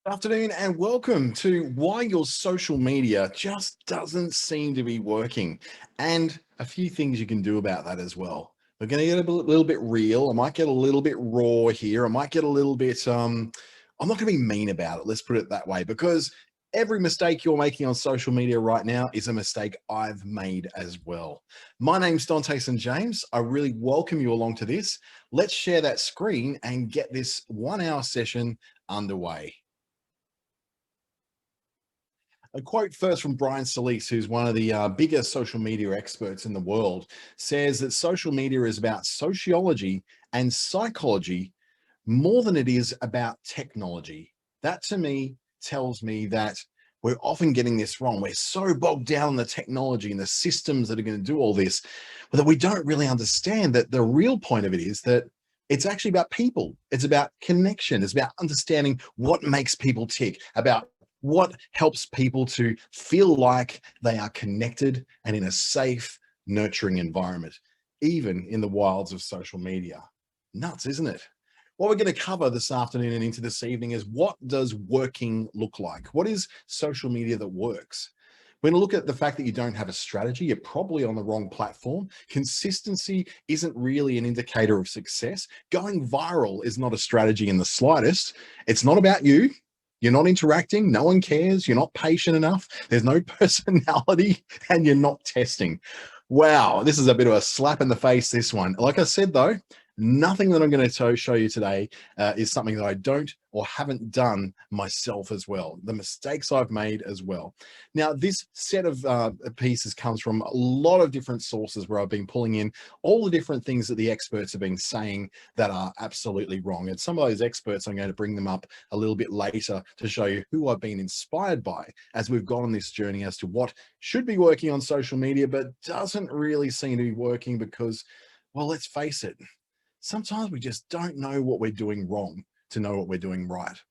Afternoon and welcome to why your social media just doesn't seem to be working, and a few things you can do about that as well. We're going to get a little bit real. I might get a little bit raw here. I might get a little bit I'm not going to be mean about it. Let's put it that way, because every mistake you're making on social media right now is a mistake I've made as well. My name's Dante St James. I really welcome you along to this. Let's share that screen and get this 1 hour session underway. A quote first from Brian Solis, who's one of the biggest social media experts in the world, says that social media is about sociology and psychology more than it is about technology. That to me tells me that we're often getting this wrong. We're so bogged down in the technology and the systems that are going to do all this, but that we don't really understand that the real point of it is that it's actually about people. It's about connection. It's about understanding what makes people tick, about what helps people to feel like they are connected and in a safe, nurturing environment, even in the wilds of social media. Nuts, isn't it? What we're going to cover this afternoon and into this evening is, what does working look like? What is social media that works? We're going to look at the fact that you don't have a strategy. You're probably on the wrong platform. Consistency isn't really an indicator of success. Going viral is not a strategy in the slightest. It's not about you. You're not interacting. No one cares. You're not patient enough. There's no personality, and you're not testing. Wow, this is a bit of a slap in the face, this one. Like I said, though, nothing that I'm going to show you today is something that I don't or haven't done myself as well. The mistakes I've made as well. Now, this set of pieces comes from a lot of different sources where I've been pulling in all the different things that the experts have been saying that are absolutely wrong. And some of those experts, I'm going to bring them up a little bit later to show you who I've been inspired by as we've gone on this journey as to what should be working on social media, but doesn't really seem to be working because, well, let's face it, sometimes we just don't know what we're doing wrong to know what we're doing right.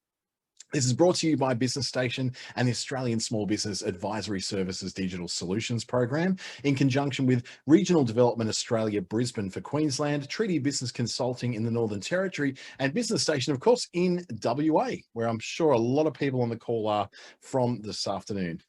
This is brought to you by Business Station and the Australian Small Business Advisory Services Digital Solutions Program, in conjunction with Regional Development Australia Brisbane for Queensland, Treaty Business Consulting in the Northern Territory, and Business Station, of course, in WA, where I'm sure a lot of people on the call are from this afternoon.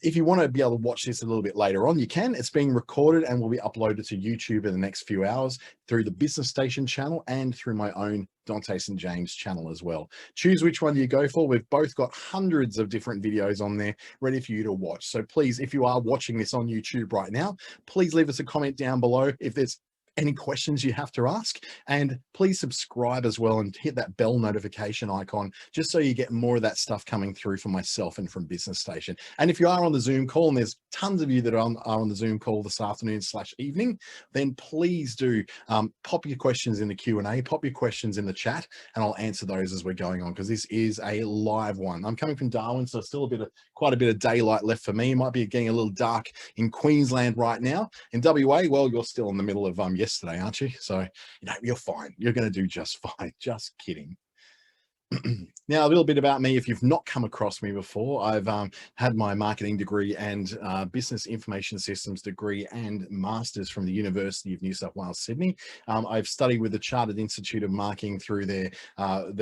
If you want to be able to watch this a little bit later on, you can. It's being recorded and will be uploaded to YouTube in the next few hours through the Business Station channel and through my own Dante St James channel as well. Choose which one you go for. We've both got hundreds of different videos on there ready for you to watch. So please, if you are watching this on YouTube right now, please leave us a comment down below if there's any questions you have to ask, and please subscribe as well and hit that bell notification icon just so you get more of that stuff coming through from myself and from Business Station. And if you are on the Zoom call, and there's tons of you that are on the Zoom call this afternoon / evening, then please do pop your questions in the Q&A, pop your questions in the chat, and I'll answer those as we're going on, because this is a live one. I'm coming from Darwin, so still quite a bit of daylight left for me. It might be getting a little dark in Queensland right now. In WA, well, you're still in the middle of yesterday, aren't you? So, you're fine. You're going to do just fine. Just kidding. Now, a little bit about me. If you've not come across me before, I've had my marketing degree and business information systems degree and masters from the University of New South Wales, Sydney. I've studied with the Chartered Institute of Marketing through their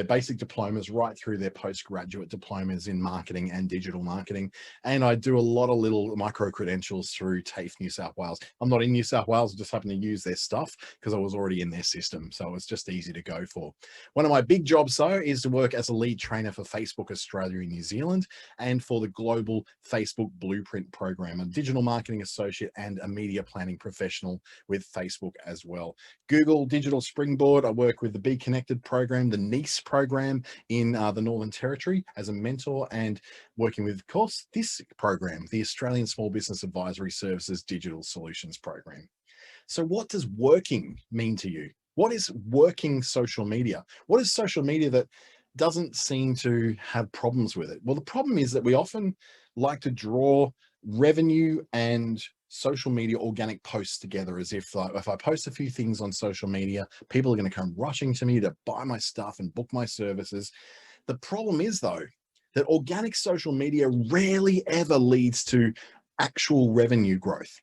basic diplomas right through their postgraduate diplomas in marketing and digital marketing. And I do a lot of little micro credentials through TAFE New South Wales. I'm not in New South Wales, I just happen to use their stuff because I was already in their system. So it's just easy to go for. One of my big jobs, though, is to work as a lead trainer for Facebook Australia and New Zealand, and for the global Facebook Blueprint program, a digital marketing associate and a media planning professional with Facebook as well. Google Digital Springboard, I work with the Be Connected program, the NEACE program in the Northern Territory as a mentor, and working with, of course, this program, the Australian Small Business Advisory Services Digital Solutions Program. So what does working mean to you? What is working social media? What is social media that doesn't seem to have problems with it? Well, the problem is that we often like to draw revenue and social media organic posts together, as if I post a few things on social media, people are going to come rushing to me to buy my stuff and book my services. The problem is, though, that organic social media rarely ever leads to actual revenue growth.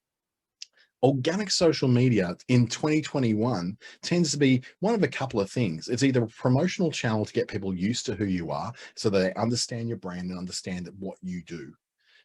Organic social media in 2021 tends to be one of a couple of things. It's either a promotional channel to get people used to who you are so that they understand your brand and understand what you do.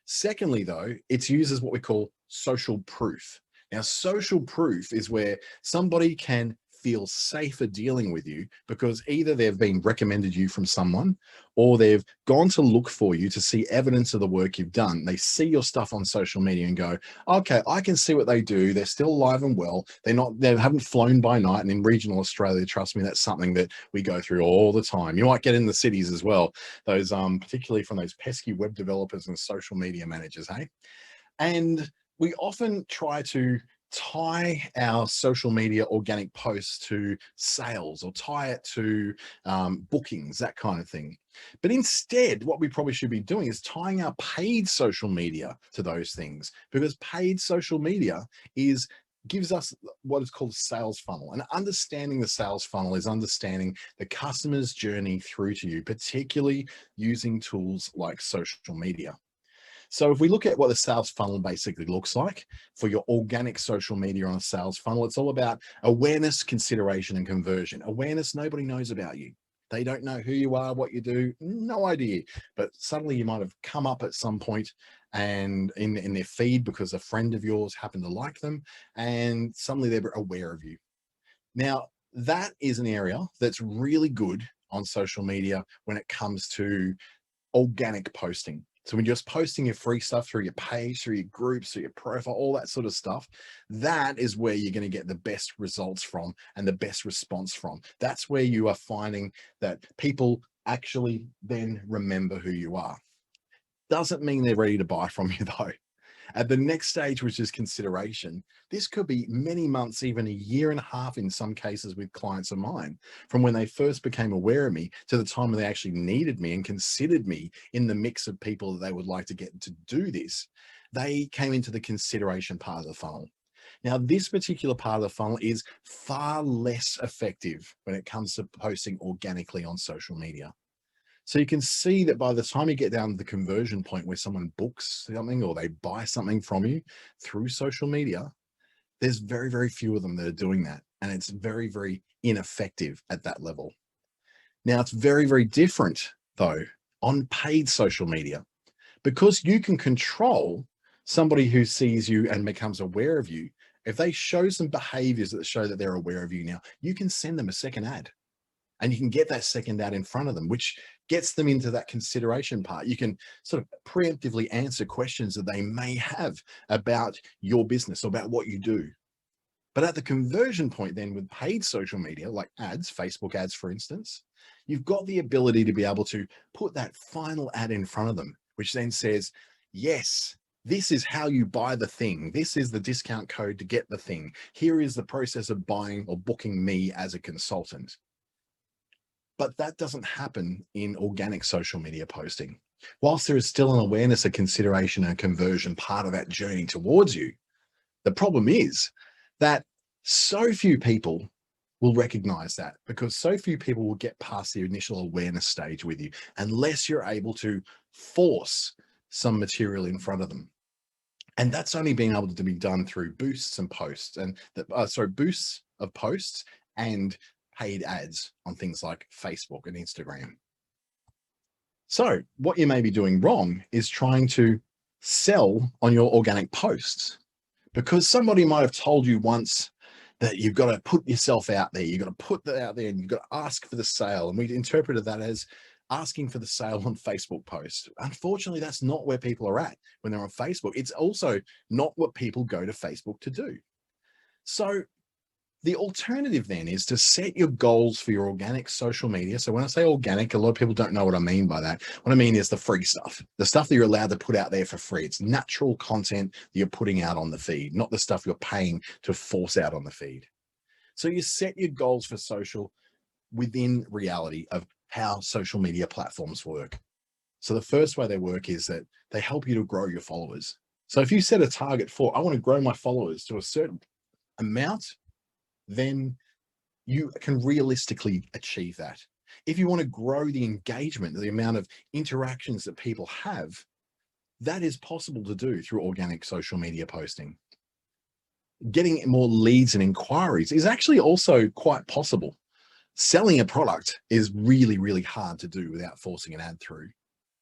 Secondly, though, it's used as what we call social proof. Now, social proof is where somebody can feel safer dealing with you because either they've been recommended you from someone or they've gone to look for you to see evidence of the work you've done. They see your stuff on social media and go, okay, I can see what they do. They're still alive and well. They haven't flown by night. And in regional Australia, trust me, that's something that we go through all the time. You might get in the cities as well, those particularly from those pesky web developers and social media managers, hey? And we often try to tie our social media organic posts to sales or tie it to bookings, that kind of thing. But instead, what we probably should be doing is tying our paid social media to those things, because paid social media gives us what is called a sales funnel. And understanding the sales funnel is understanding the customer's journey through to you, particularly using tools like social media. So if we look at what the sales funnel basically looks like for your organic social media on a sales funnel, it's all about awareness, consideration, and conversion. Awareness, nobody knows about you. They don't know who you are, what you do, no idea. But suddenly you might have come up at some point and in their feed because a friend of yours happened to like them, and suddenly they're aware of you. Now, that is an area that's really good on social media when it comes to organic posting. So when you're just posting your free stuff through your page, through your groups, through your profile, all that sort of stuff, that is where you're going to get the best results from and the best response from. That's where you are finding that people actually then remember who you are. Doesn't mean they're ready to buy from you though. At the next stage, which is consideration, this could be many months, even a year and a half in some cases with clients of mine, from when they first became aware of me to the time when they actually needed me and considered me in the mix of people that they would like to get to do this. They came into the consideration part of the funnel. Now, this particular part of the funnel is far less effective when it comes to posting organically on social media. So you can see that by the time you get down to the conversion point where someone books something or they buy something from you through social media, there's very, very few of them that are doing that. And it's very, very ineffective at that level. Now, it's very, very different though on paid social media, because you can control somebody who sees you and becomes aware of you. If they show some behaviors that show that they're aware of you now, you can send them a second ad. And you can get that second ad in front of them, which gets them into that consideration part. You can sort of preemptively answer questions that they may have about your business or about what you do. But at the conversion point then with paid social media, like ads, Facebook ads, for instance, you've got the ability to be able to put that final ad in front of them, which then says, yes, this is how you buy the thing. This is the discount code to get the thing. Here is the process of buying or booking me as a consultant. But that doesn't happen in organic social media posting. Whilst there is still an awareness, a consideration, and a conversion part of that journey towards you, the problem is that so few people will recognize that, because so few people will get past the initial awareness stage with you unless you're able to force some material in front of them. And that's only being able to be done through boosts and posts and boosts of posts and paid ads on things like Facebook and Instagram. So what you may be doing wrong is trying to sell on your organic posts, because somebody might have told you once that you've got to put yourself out there. You've got to put that out there and you've got to ask for the sale. And we interpreted that as asking for the sale on Facebook posts. Unfortunately, that's not where people are at when they're on Facebook. It's also not what people go to Facebook to do. So the alternative then is to set your goals for your organic social media. So when I say organic, a lot of people don't know what I mean by that. What I mean is the free stuff, the stuff that you're allowed to put out there for free. It's natural content that you're putting out on the feed, not the stuff you're paying to force out on the feed. So you set your goals for social within reality of how social media platforms work. So the first way they work is that they help you to grow your followers. So if you set a target for, I want to grow my followers to a certain amount, then you can realistically achieve that. If you want to grow the engagement, the amount of interactions that people have, that is possible to do through organic social media posting. getting more leads and inquiries is actually also quite possible. Selling a product is really, really hard to do without forcing an ad through.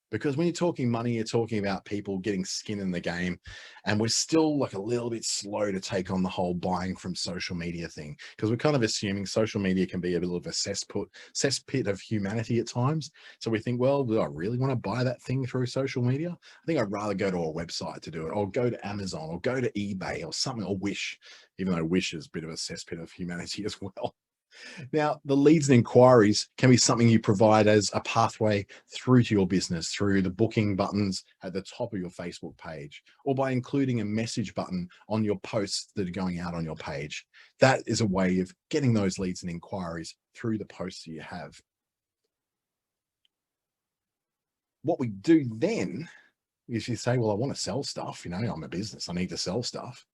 Because when you're talking money, you're talking about people getting skin in the game. And we're still like a little bit slow to take on the whole buying from social media thing. Because we're kind of assuming social media can be a little of a cesspit of humanity at times. So we think, well, do I really want to buy that thing through social media? I think I'd rather go to a website to do it, or go to Amazon, or go to eBay or something, or Wish, even though Wish is a bit of a cesspit of humanity as well. Now, the leads and inquiries can be something you provide as a pathway through to your business, through the booking buttons at the top of your Facebook page, or by including a message button on your posts that are going out on your page. That is a way of getting those leads and inquiries through the posts that you have. What we do then is you say, well, I want to sell stuff. I'm a business. I need to sell stuff.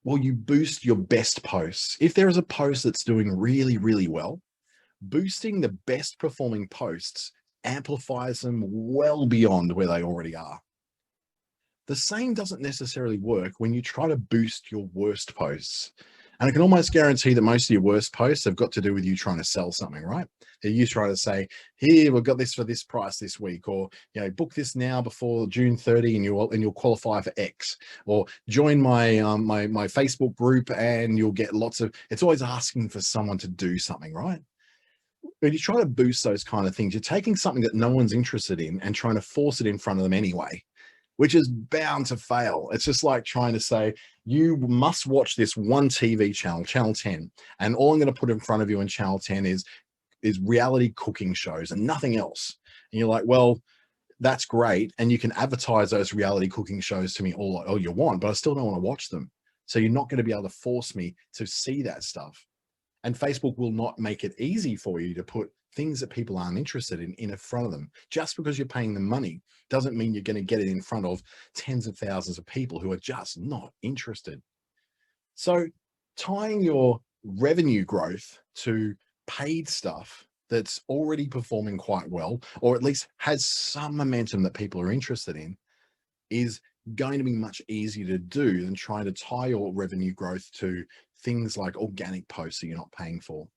Well, you boost your best posts. If there is a post that's doing really, really well, boosting the best performing posts amplifies them well beyond where they already are. The same doesn't necessarily work when you try to boost your worst posts. And I can almost guarantee that most of your worst posts have got to do with you trying to sell something, right? They're you trying to say, here, we've got this for this price this week, or, book this now before June 30 and you'll qualify for X, or join my my Facebook group and you'll get lots of, it's always asking for someone to do something, right? When you try to boost those kind of things, you're taking something that no one's interested in and trying to force it in front of them anyway, which is bound to fail. It's just like trying to say, you must watch this one TV channel, Channel 10, and all I'm going to put in front of you in Channel 10 is reality cooking shows and nothing else. And you're like, well, that's great. And you can advertise those reality cooking shows to me all you want, but I still don't want to watch them. So you're not going to be able to force me to see that stuff. And Facebook will not make it easy for you to put things that people aren't interested in front of them. Just because you're paying them money doesn't mean you're going to get it in front of tens of thousands of people who are just not interested. So tying your revenue growth to paid stuff that's already performing quite well, or at least has some momentum that people are interested in, is going to be much easier to do than trying to tie your revenue growth to things like organic posts that you're not paying for.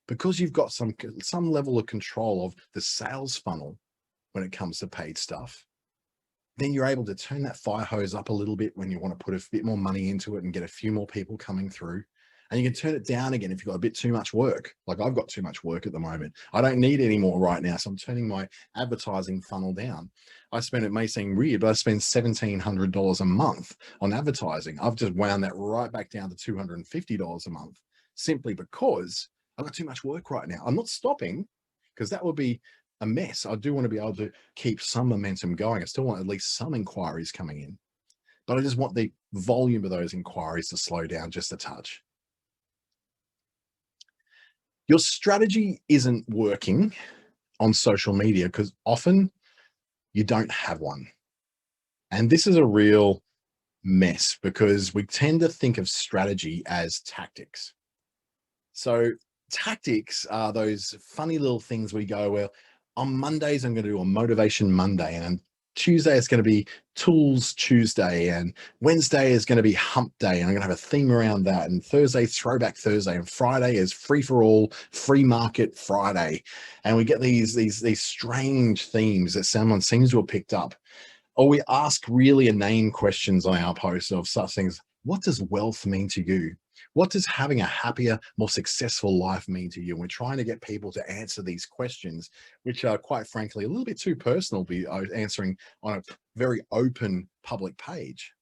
Because you've got some level of control of the sales funnel when it comes to paid stuff, then you're able to turn that fire hose up a little bit when you want to put a bit more money into it and get a few more people coming through. And you can turn it down again if you've got a bit too much work. Like I've got too much work at the moment. I don't need any more right now. So I'm turning my advertising funnel down. It may seem weird, but I spend $1,700 a month on advertising. I've just wound that right back down to $250 a month, simply because I've got too much work right now. I'm not stopping, because that would be a mess. I do want to be able to keep some momentum going. I still want at least some inquiries coming in, but I just want the volume of those inquiries to slow down just a touch. Your strategy isn't working on social media because often you don't have one. And this is a real mess because we tend to think of strategy as tactics. So tactics are those funny little things we go, well, on Mondays, I'm going to do a motivation Monday, and on Tuesday, it's going to be tools Tuesday, and Wednesday is going to be hump day, and I'm going to have a theme around that, and Thursday, throwback Thursday, and Friday is free for all, free market Friday. And we get these strange themes that someone seems to have picked up. Or we ask really inane questions on our posts of such things. What does wealth mean to you? What does having a happier, more successful life mean to you? And we're trying to get people to answer these questions, which are quite frankly a little bit too personal to be answering on a very open public page.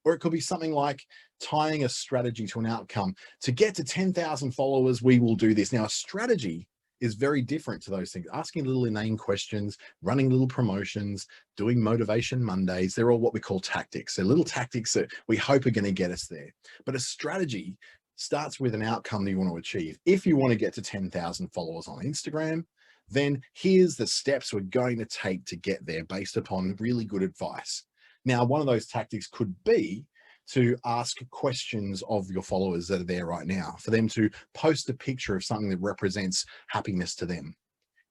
Or it could be something like tying a strategy to an outcome. To get to 10,000 followers, we will do this. Now, a strategy is very different to those things. Asking little inane questions, running little promotions, doing motivation Mondays, they're all what we call tactics. They're little tactics that we hope are going to get us there. But a strategy starts with an outcome that you want to achieve. If you want to get to 10,000 followers on Instagram, then here's the steps we're going to take to get there based upon really good advice. Now, one of those tactics could be to ask questions of your followers that are there right now, for them to post a picture of something that represents happiness to them.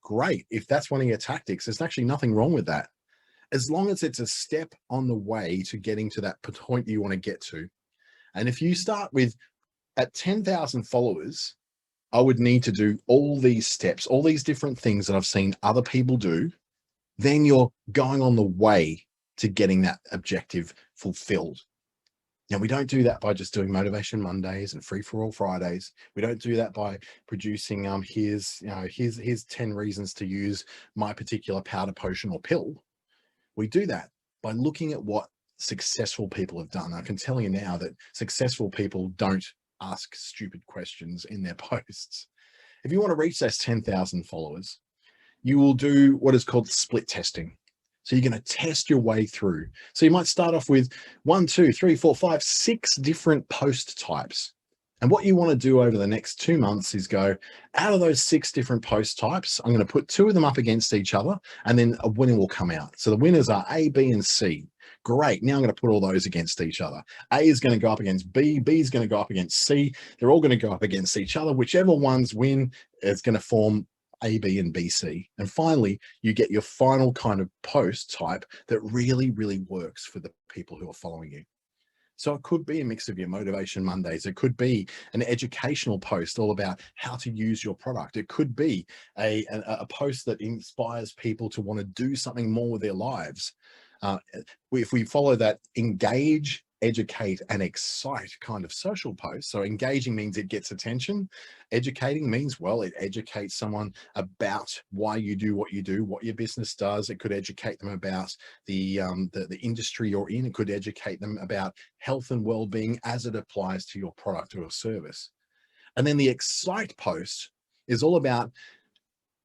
Great. If that's one of your tactics, there's actually nothing wrong with that. As long as it's a step on the way to getting to that point you want to get to. And if you start with at 10,000 followers, I would need to do all these steps, all these different things that I've seen other people do. Then you're going on the way to getting that objective fulfilled. Now, we don't do that by just doing Motivation Mondays and Free for All Fridays. We don't do that by producing here's 10 reasons to use my particular powder, potion, or pill. We do that by looking at what successful people have done. I can tell you now that successful people don't ask stupid questions in their posts. If you want to reach those 10,000 followers, you will do what is called split testing. So you're going to test your way through. So you might start off with 1, 2, 3, 4, 5, 6 different post types. And what you want to do over the next 2 months is go, out of those 6 different post types, I'm going to put 2 of them up against each other, and then a winner will come out. So the winners are A, B, and C. Great. Now I'm going to put all those against each other. A is going to go up against B. B is going to go up against C. They're all going to go up against each other. Whichever ones win is going to form A, B, and BC. And finally, you get your final kind of post type that really, really works for the people who are following you. So it could be a mix of your Motivation Mondays. It could be an educational post all about how to use your product. It could be a post that inspires people to want to do something more with their lives. If we follow that engage, educate, and excite kind of social post. So engaging means it gets attention. Educating means, well, it educates someone about why you do, what your business does. It could educate them about the industry you're in. It could educate them about health and well-being as it applies to your product or service. And then the excite post is all about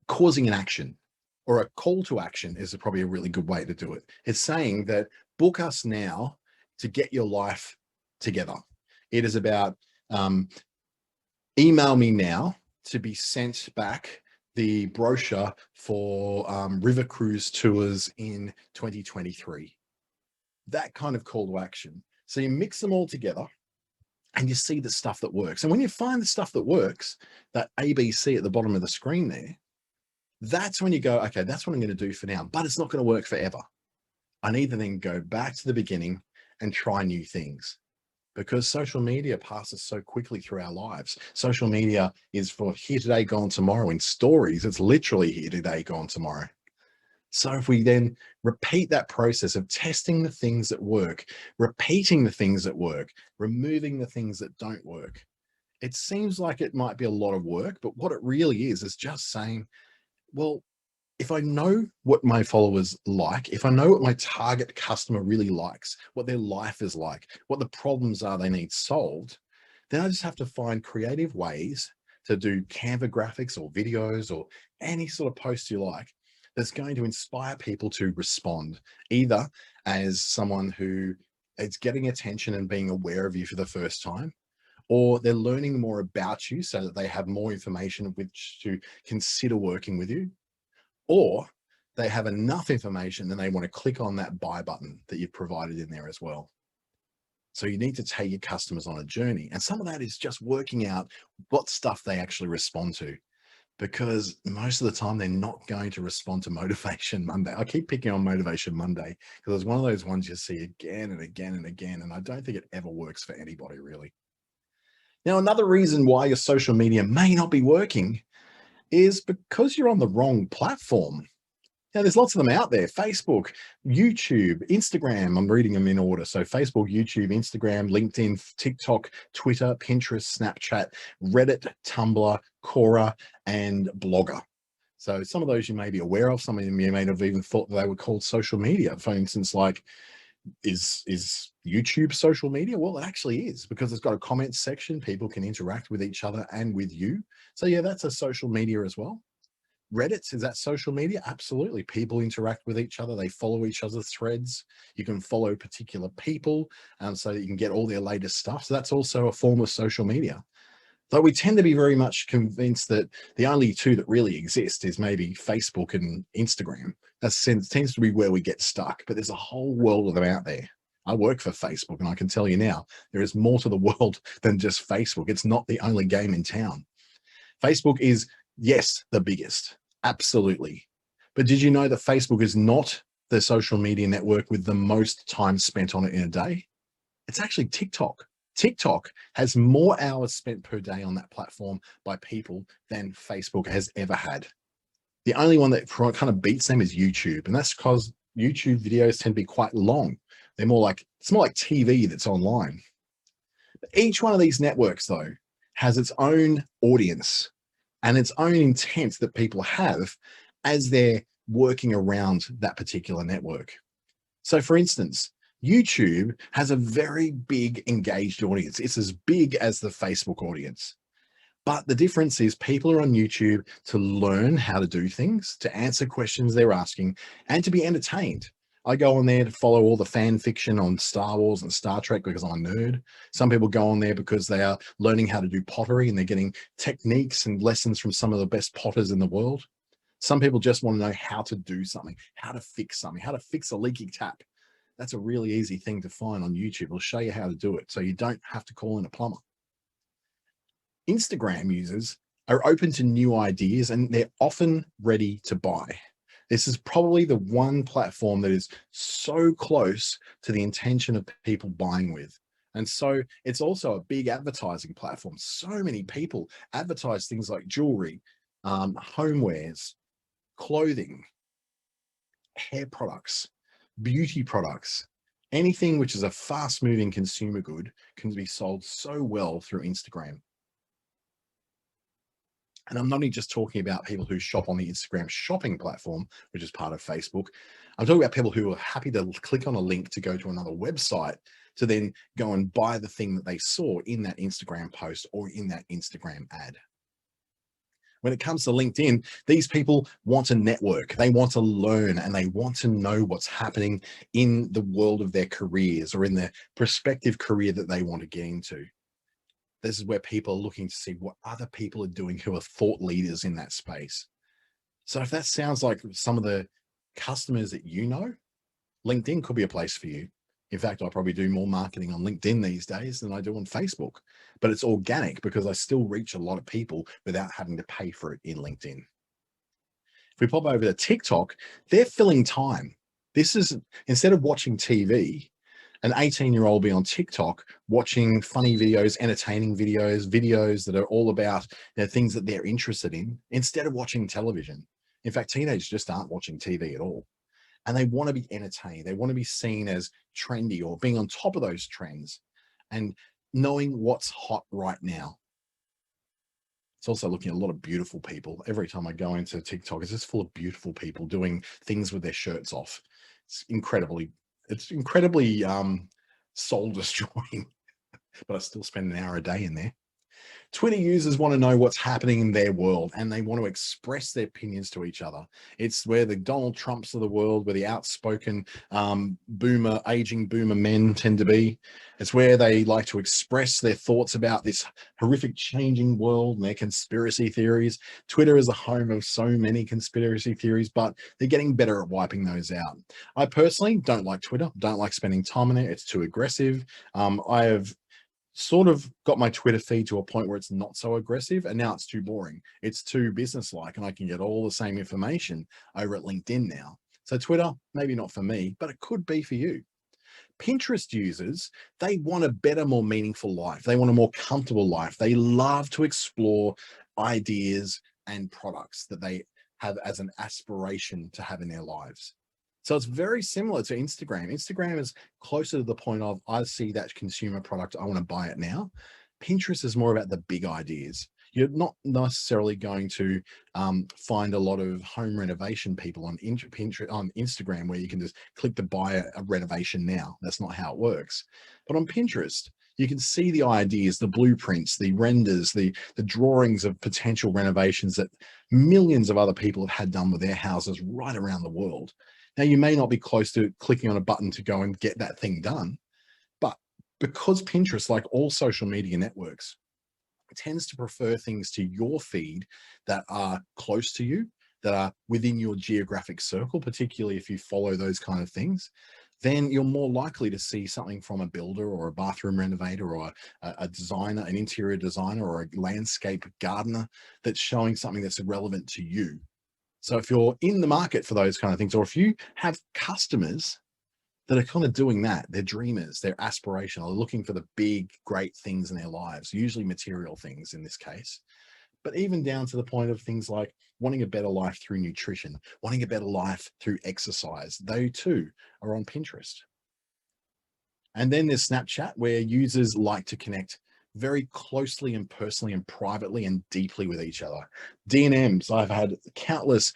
causing an action, or a call to action is probably a really good way to do it. It's saying that book us now to get your life together. It is about email me now to be sent back the brochure for river cruise tours in 2023. That kind of call to action. So you mix them all together and you see the stuff that works. And when you find the stuff that works, that ABC at the bottom of the screen there, that's when you go, okay, that's what I'm going to do for now, but it's not going to work forever. I need to then go back to the beginning and try new things, because social media passes so quickly through our lives. Social media is for here today, gone tomorrow. In stories, it's literally here today, gone tomorrow. So if we then repeat that process of testing the things that work, repeating the things that work, removing the things that don't work, it seems like it might be a lot of work, but what it really is just saying, well, if I know what my followers like, if I know what my target customer really likes, what their life is like, what the problems are they need solved, then I just have to find creative ways to do Canva graphics or videos or any sort of post you like that's going to inspire people to respond, either as someone who is getting attention and being aware of you for the first time, or they're learning more about you so that they have more information of which to consider working with you, or they have enough information and they want to click on that buy button that you've provided in there as well. So you need to take your customers on a journey. And some of that is just working out what stuff they actually respond to, because most of the time they're not going to respond to Motivation Monday. I keep picking on Motivation Monday because it's one of those ones you see again and again and again. And I don't think it ever works for anybody really. Now, another reason why your social media may not be working is because you're on the wrong platform. Now, there's lots of them out there: Facebook, YouTube, Instagram. I'm reading them in order. So Facebook, YouTube, Instagram, LinkedIn, TikTok, Twitter, Pinterest, Snapchat, Reddit, Tumblr, Quora, and Blogger. So some of those you may be aware of. Some of them you may have even thought they were called social media. For instance, like, is YouTube social media? Well, it actually is, because it's got a comment section. People can interact with each other and with you. So yeah, that's a social media as well. Reddit, is that social media? Absolutely. People interact with each other. They follow each other's threads. You can follow particular people so that you can get all their latest stuff. So that's also a form of social media. Though we tend to be very much convinced that the only two that really exist is maybe Facebook and Instagram. That tends to be where we get stuck, but there's a whole world of them out there. I work for Facebook, and I can tell you now, there is more to the world than just Facebook. It's not the only game in town. Facebook is, yes, the biggest, absolutely. But did you know that Facebook is not the social media network with the most time spent on it in a day? It's actually TikTok. TikTok has more hours spent per day on that platform by people than Facebook has ever had. The only one that kind of beats them is YouTube, and that's because YouTube videos tend to be quite long. They're more like, it's more like TV that's online. But each one of these networks, though, has its own audience and its own intent that people have as they're working around that particular network. So, for instance, YouTube has a very big engaged audience. It's as big as the Facebook audience. But the difference is people are on YouTube to learn how to do things, to answer questions they're asking, and to be entertained. I go on there to follow all the fan fiction on Star Wars and Star Trek because I'm a nerd. Some people go on there because they are learning how to do pottery and they're getting techniques and lessons from some of the best potters in the world. Some people just want to know how to do something, how to fix something, how to fix a leaky tap. That's a really easy thing to find on YouTube. It'll show you how to do it so you don't have to call in a plumber. Instagram users are open to new ideas and they're often ready to buy. This is probably the one platform that is so close to the intention of people buying with. And so it's also a big advertising platform. So many people advertise things like jewelry, homewares, clothing, hair products, beauty products, anything which is a fast moving consumer good can be sold so well through Instagram. And I'm not only just talking about people who shop on the Instagram shopping platform, which is part of Facebook. I'm talking about people who are happy to click on a link to go to another website to then go and buy the thing that they saw in that Instagram post or in that Instagram ad. When it comes to LinkedIn, these people want to network, they want to learn, and they want to know what's happening in the world of their careers or in their prospective career that they want to get into. This is where people are looking to see what other people are doing who are thought leaders in that space. So if that sounds like some of the customers that you know, LinkedIn could be a place for you. In fact, I probably do more marketing on LinkedIn these days than I do on Facebook, but it's organic because I still reach a lot of people without having to pay for it in LinkedIn. If we pop over to TikTok, they're filling time. This is, instead of watching TV, an 18-year-old will be on TikTok watching funny videos, entertaining videos, videos that are all about things that they're interested in instead of watching television. In fact, teenagers just aren't watching TV at all. And they want to be entertained. They want to be seen as trendy or being on top of those trends and knowing what's hot right now. It's also looking at a lot of beautiful people. Every time I go into TikTok, it's just full of beautiful people doing things with their shirts off. It's incredibly soul destroying, but I still spend an hour a day in there. Twitter users want to know what's happening in their world and they want to express their opinions to each other. It's where the Donald Trumps of the world, where the outspoken aging boomer men tend to be. It's where they like to express their thoughts about this horrific changing world and their conspiracy theories. Twitter is a home of so many conspiracy theories, but they're getting better at wiping those out. I personally don't like Twitter, don't like spending time on it. It's too aggressive. I have sort of got my Twitter feed to a point where it's not so aggressive and now it's too boring. It's too business-like and I can get all the same information over at LinkedIn now. So Twitter, maybe not for me, but it could be for you. Pinterest users, they want a better, more meaningful life. They want a more comfortable life. They love to explore ideas and products that they have as an aspiration to have in their lives. So it's very similar to Instagram. Instagram is closer to the point of, I see that consumer product, I want to buy it now. Pinterest is more about the big ideas. You're not necessarily going to find a lot of home renovation people on Pinterest, on Instagram, where you can just click to buy a renovation now. That's not how it works. But on Pinterest, you can see the ideas, the blueprints, the renders, the drawings of potential renovations that millions of other people have had done with their houses right around the world. Now, you may not be close to clicking on a button to go and get that thing done, but because Pinterest, like all social media networks, tends to prefer things to your feed that are close to you, that are within your geographic circle, particularly if you follow those kind of things, then you're more likely to see something from a builder or a bathroom renovator or a designer, an interior designer or a landscape gardener that's showing something that's relevant to you. So if you're in the market for those kind of things, or if you have customers that are kind of doing that. They're dreamers, they're aspirational, they're looking for the big, great things in their lives, usually material things in this case. But even down to the point of things like wanting a better life through nutrition, wanting a better life through exercise. They too are on Pinterest. And then there's Snapchat, where users like to connect very closely and personally and privately and deeply with each other. D&Ms, I've had countless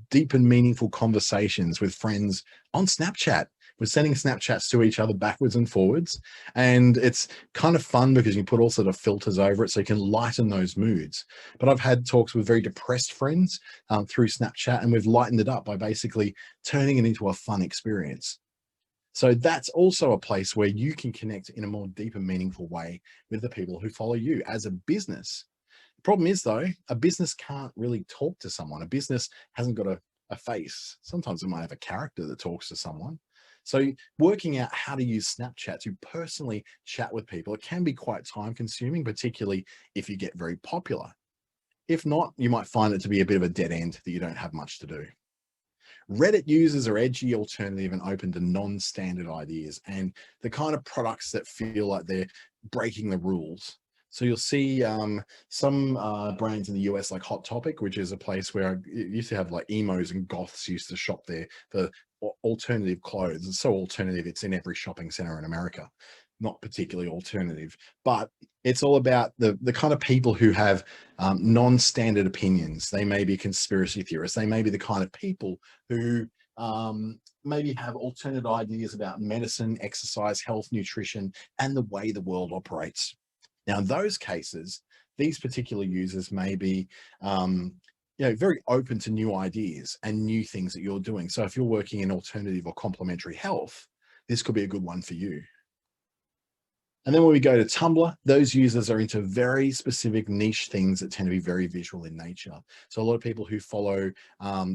deep and meaningful conversations with friends on Snapchat. We're sending Snapchats to each other backwards and forwards. And it's kind of fun because you put all sort of filters over it so you can lighten those moods. But I've had talks with very depressed friends through Snapchat, and we've lightened it up by basically turning it into a fun experience. So that's also a place where you can connect in a more deep and meaningful way with the people who follow you as a business. The problem is, though, a business can't really talk to someone. A business hasn't got a face. Sometimes it might have a character that talks to someone. So working out how to use Snapchat to personally chat with people, it can be quite time consuming, particularly if you get very popular. If not, you might find it to be a bit of a dead end that you don't have much to do. Reddit users are edgy, alternative, and open to non-standard ideas and the kind of products that feel like they're breaking the rules. So you'll see some brands in the US, like Hot Topic, which is a place where it used to have like emos and goths used to shop there for alternative clothes. It's so alternative, it's in every shopping center in America. Not particularly alternative, but it's all about the kind of people who have non-standard opinions. They may be conspiracy theorists. They may be the kind of people who maybe have alternate ideas about medicine, exercise, health, nutrition, and the way the world operates. Now, in those cases, these particular users may be very open to new ideas and new things that you're doing. So if you're working in alternative or complementary health, this could be a good one for you. And then when we go to Tumblr, those users are into very specific niche things that tend to be very visual in nature. So a lot of people who follow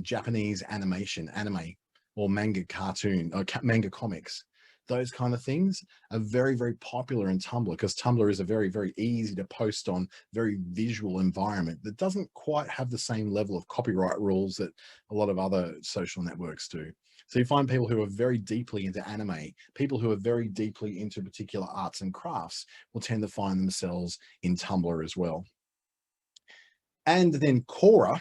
Japanese animation, anime, or manga cartoon, or manga comics, those kind of things are very, very popular in Tumblr, because Tumblr is a very, very easy to post on, very visual environment that doesn't quite have the same level of copyright rules that a lot of other social networks do. So you find people who are very deeply into anime, people who are very deeply into particular arts and crafts will tend to find themselves in Tumblr as well. And then Quora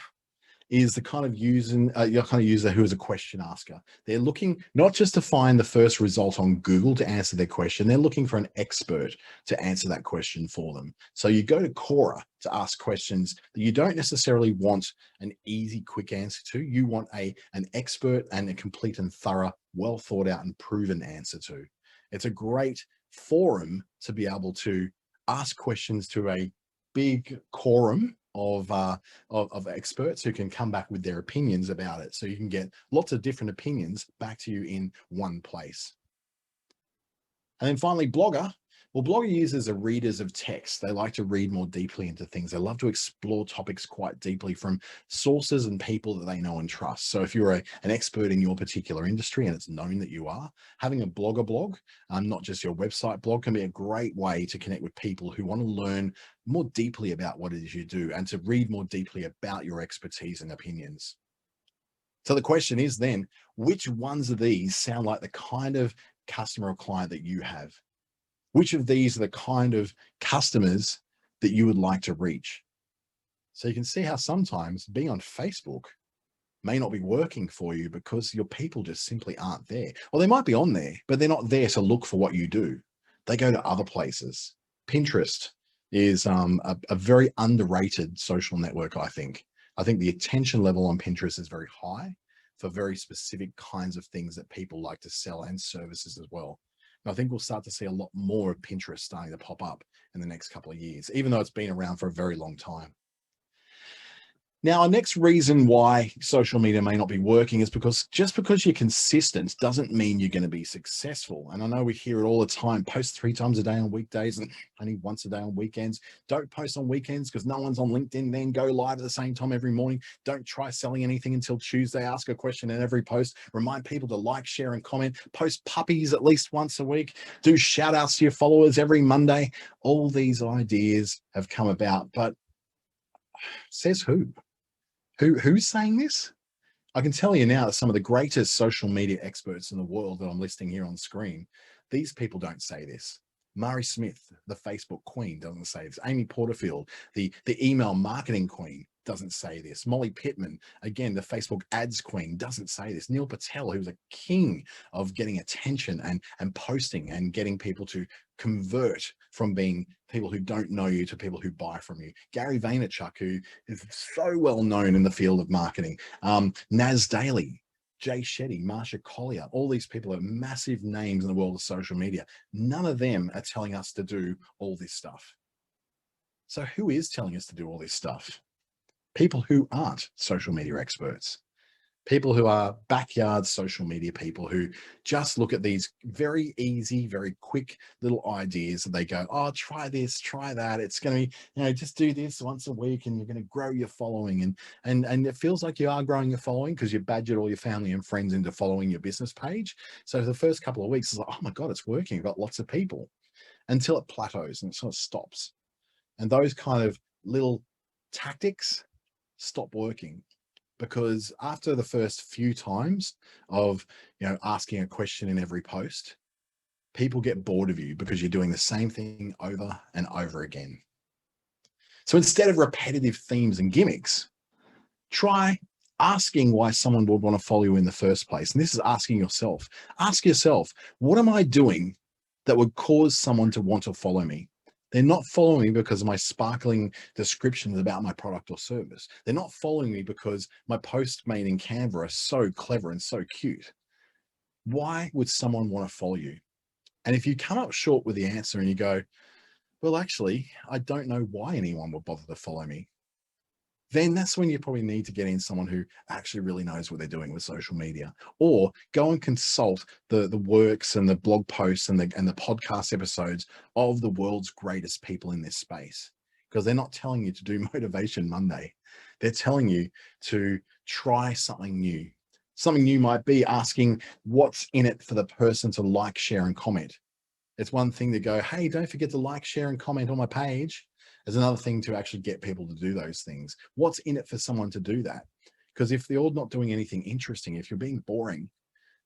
is the kind of user who is a question asker. They're looking not just to find the first result on Google to answer their question, they're looking for an expert to answer that question for them. So you go to Quora to ask questions that you don't necessarily want an easy, quick answer to. You want an expert and a complete and thorough, well thought out and proven answer to. It's a great forum to be able to ask questions to a big quorum of experts who can come back with their opinions about it. So you can get lots of different opinions back to you in one place. And then finally, Blogger. Well, Blogger users are readers of text. They like to read more deeply into things. They love to explore topics quite deeply from sources and people that they know and trust. So if you're an expert in your particular industry, and it's known that you are, having a Blogger blog, not just your website blog, can be a great way to connect with people who want to learn more deeply about what it is you do and to read more deeply about your expertise and opinions. So the question is then, which ones of these sound like the kind of customer or client that you have? Which of these are the kind of customers that you would like to reach? So you can see how sometimes being on Facebook may not be working for you because your people just simply aren't there. Well, they might be on there, but they're not there to look for what you do. They go to other places. Pinterest is a very underrated social network, I think. I think the attention level on Pinterest is very high for very specific kinds of things that people like to sell, and services as well. And I think we'll start to see a lot more of Pinterest starting to pop up in the next couple of years, even though it's been around for a very long time. Now, our next reason why social media may not be working is because just because you're consistent doesn't mean you're going to be successful. And I know we hear it all the time: post 3 times a day on weekdays and only once a day on weekends. Don't post on weekends because no one's on LinkedIn. Then go live at the same time every morning. Don't try selling anything until Tuesday. Ask a question in every post. Remind people to like, share, and comment. Post puppies at least once a week. Do shout outs to your followers every Monday. All these ideas have come about, but says who? Who's saying this? I can tell you now that some of the greatest social media experts in the world that I'm listing here on screen, these people don't say this. Mari Smith, the Facebook queen, doesn't say this. Amy Porterfield, the email marketing queen, doesn't say this. Molly Pittman, again, the Facebook ads queen, doesn't say this. Neil Patel, who's a king of getting attention and posting and getting people to convert from being people who don't know you to people who buy from you. Gary Vaynerchuk, who is so well known in the field of marketing. Naz Daly, Jay Shetty, Marsha Collier, all these people are massive names in the world of social media. None of them are telling us to do all this stuff. So who is telling us to do all this stuff? People who aren't social media experts. People who are backyard social media people who just look at these very easy, very quick little ideas that they go, oh, try this, try that. It's going to be, just do this once a week and you're going to grow your following. And it feels like you are growing your following because you badgered all your family and friends into following your business page. So the first couple of weeks, it's like, oh my God, it's working. I've got lots of people, until it plateaus and it sort of stops. And those kind of little tactics stop working. Because after the first few times of, asking a question in every post, people get bored of you because you're doing the same thing over and over again. So instead of repetitive themes and gimmicks, try asking why someone would want to follow you in the first place. And this is asking yourself. Ask yourself, what am I doing that would cause someone to want to follow me? They're not following me because of my sparkling descriptions about my product or service. They're not following me because my posts made in Canva are so clever and so cute. Why would someone want to follow you? And if you come up short with the answer and you go, well, actually, I don't know why anyone would bother to follow me, then that's when you probably need to get in someone who actually really knows what they're doing with social media, or go and consult the works and the blog posts and the podcast episodes of the world's greatest people in this space, because they're not telling you to do Motivation Monday. They're telling you to try something new. Something new might be asking what's in it for the person to like, share, and comment. It's one thing to go, hey, don't forget to like, share, and comment on my page. There's another thing to actually get people to do those things. What's in it for someone to do that? Because if they're not doing anything interesting, if you're being boring,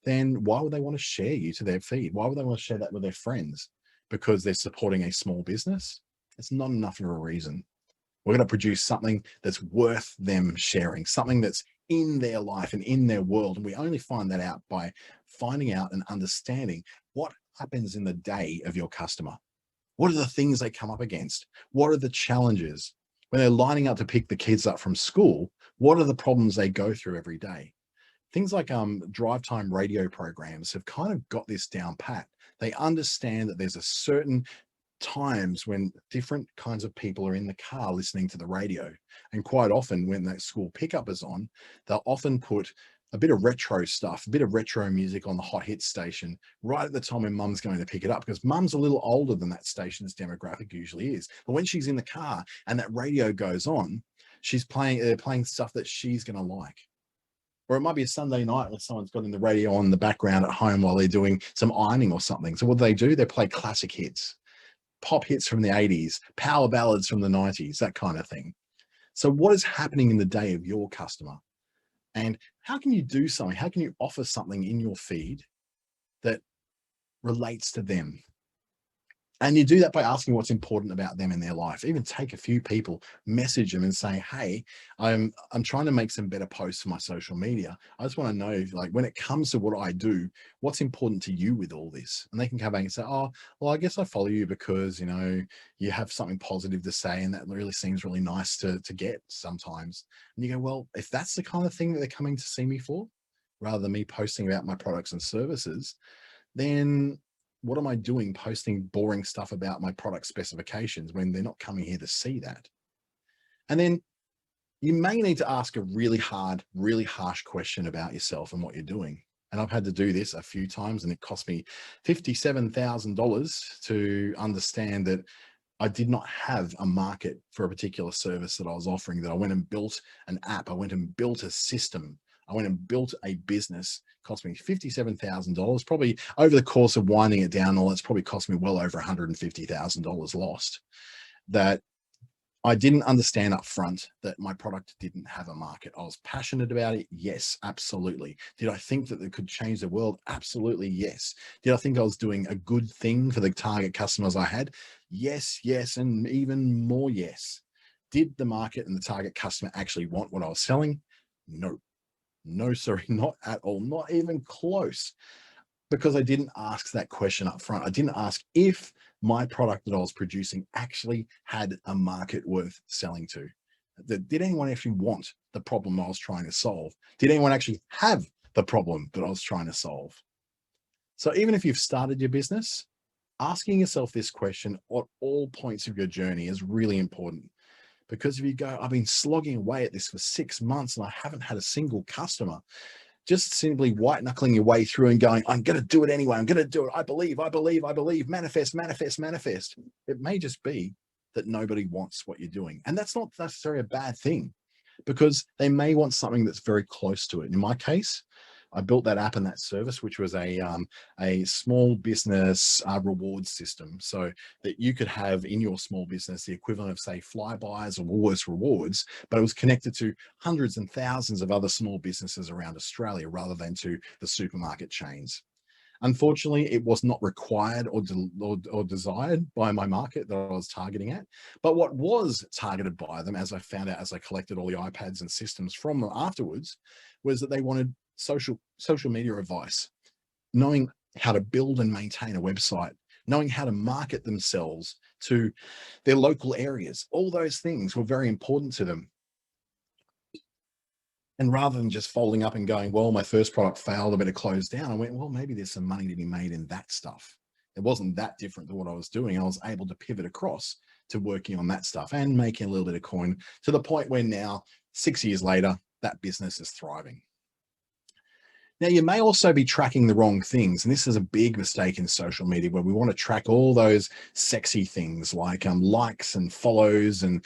then why would they want to share you to their feed? Why would they want to share that with their friends? Because they're supporting a small business? It's not enough of a reason. We're going to produce something that's worth them sharing, something that's in their life and in their world. And we only find that out by finding out and understanding what happens in the day of your customer. What are the things they come up against? What are the challenges? When they're lining up to pick the kids up from school, what are the problems they go through every day? Things like drive time radio programs have kind of got this down pat. They understand that there's a certain times when different kinds of people are in the car listening to the radio. And quite often when that school pickup is on, they'll often put a bit of retro stuff, a bit of retro music on the hot hit station right at the time when mum's going to pick it up, because mum's a little older than that station's demographic usually is. But when she's in the car and that radio goes on, they're playing stuff that she's going to like. Or it might be a Sunday night where someone's got in the radio on the background at home while they're doing some ironing or something. So what do? They play classic hits, pop hits from the 80s, power ballads from the 90s, that kind of thing. So what is happening in the day of your customer? And how can you do something? How can you offer something in your feed that relates to them? And you do that by asking what's important about them in their life. Even take a few people, message them and say, hey, I'm trying to make some better posts for my social media. I just want to know, like, when it comes to what I do, what's important to you with all this? And they can come back and say, oh, well, I guess I follow you because, you have something positive to say, and that really seems really nice to get sometimes. And you go, well, if that's the kind of thing that they're coming to see me for, rather than me posting about my products and services, then what am I doing posting boring stuff about my product specifications when they're not coming here to see that? And then you may need to ask a really hard, really harsh question about yourself and what you're doing. And I've had to do this a few times, and it cost me $57,000 to understand that I did not have a market for a particular service that I was offering, that I went and built an app. I went and built a system. I went and built a business. Cost me $57,000. Probably over the course of winding it down, it's probably cost me well over $150,000 lost. That I didn't understand up front that my product didn't have a market. I was passionate about it. Yes, absolutely. Did I think that it could change the world? Absolutely, yes. Did I think I was doing a good thing for the target customers I had? Yes, yes, and even more yes. Did the market and the target customer actually want what I was selling? No, no, sorry, not at all, not even close, because I didn't ask that question up front. I didn't ask if my product that I was producing actually had a market worth selling to. Did anyone actually want the problem I was trying to solve? Did anyone actually have the problem that I was trying to solve? So even if you've started your business, asking yourself this question at all points of your journey is really important. Because if you go, I've been slogging away at this for 6 months and I haven't had a single customer, just simply white knuckling your way through and going, I'm going to do it anyway. I'm going to do it. I believe, I believe, I believe, manifest, manifest, manifest. It may just be that nobody wants what you're doing. And that's not necessarily a bad thing, because they may want something that's very close to it. In my case, I built that app and that service, which was a small business reward system, so that you could have in your small business the equivalent of, say, Flybuys or Woolworths rewards, but it was connected to hundreds and thousands of other small businesses around Australia rather than to the supermarket chains. Unfortunately, it was not required or desired by my market that I was targeting at. But what was targeted by them, as I found out as I collected all the iPads and systems from them afterwards, was that they wanted social media advice, knowing how to build and maintain a website, knowing how to market themselves to their local areas. All those things were very important to them. And rather than just folding up and going, well, my first product failed, I better close down, I went, well, maybe there's some money to be made in that stuff. It wasn't that different than what I was doing. I was able to pivot across to working on that stuff and making a little bit of coin, to the point where now, 6 years later, that business is thriving. Now, you may also be tracking the wrong things. And this is a big mistake in social media, where we want to track all those sexy things like likes and follows and,